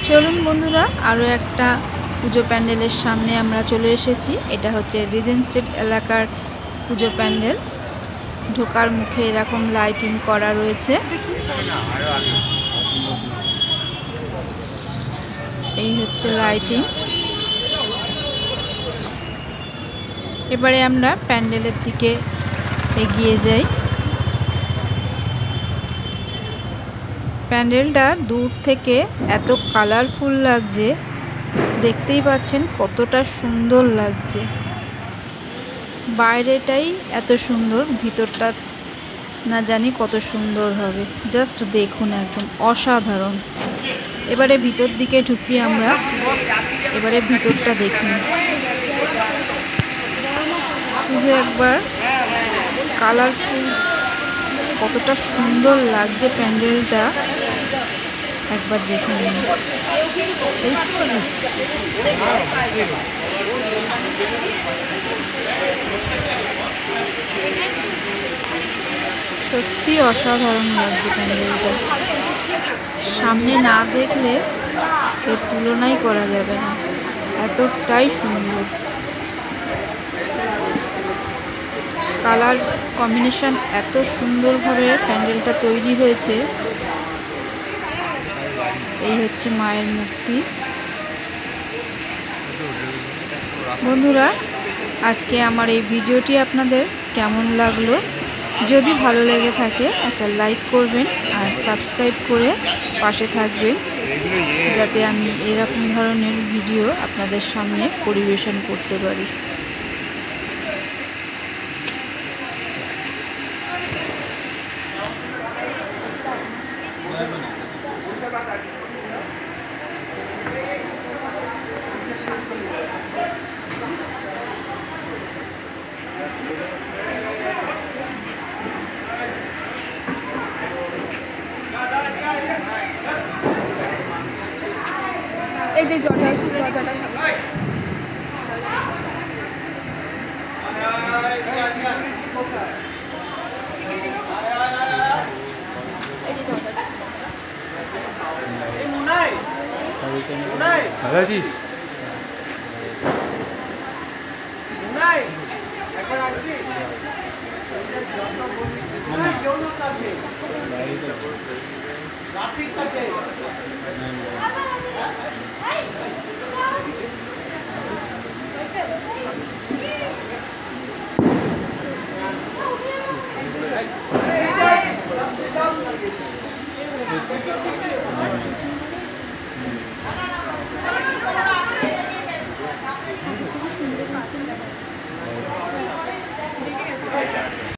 চলুন বন্ধুরা, আরও একটা পুজো প্যান্ডেলের সামনে আমরা চলে এসেছি। এটা হচ্ছে রিজেন্ট স্ট্রিট এলাকার পুজো প্যান্ডেল। ঢোকার মুখে এরকম লাইটিং করা রয়েছে। এই হচ্ছে লাইটিং। এবারে আমরা প্যান্ডেলের দিকে এগিয়ে যাই। প্যান্ডেলটা দূর থেকে এত কালারফুল লাগছে, দেখতেই পাচ্ছেন কতটা সুন্দর লাগছে। বাইরেটাই এত সুন্দর, ভিতরটা না জানি কত সুন্দর হবে। জাস্ট দেখুন, একদম অসাধারণ। এবারে ভিতর দিকে ঢুকি আমরা। এবারে ভিতরটা দেখুন, শুধু একবার কালারফুল, কতটা সুন্দর লাগছে প্যান্ডেলটা, একবার দেখে নিন। সত্যি অসাধারণ লাগছে প্যান্ডেলটা। সামনে না দেখলে এর তুলনাই করা যাবে না, এতটাই সুন্দর। কালার কম্বিনেশন এত সুন্দরভাবে প্যান্ডেলটা তৈরি হয়েছে। এই হচ্ছে মায়ের মূর্তি। বন্ধুরা, আজকে আমার এই ভিডিওটি আপনাদের কেমন লাগলো? যদি ভালো লেগে থাকে একটা লাইক করবেন আর সাবস্ক্রাইব করে পাশে থাকবেন, যাতে আমি এরকম ধরনের ভিডিও আপনাদের সামনে পরিবেশন করতে পারি। এই যে দরজাটা সামনে ভালো আছিস?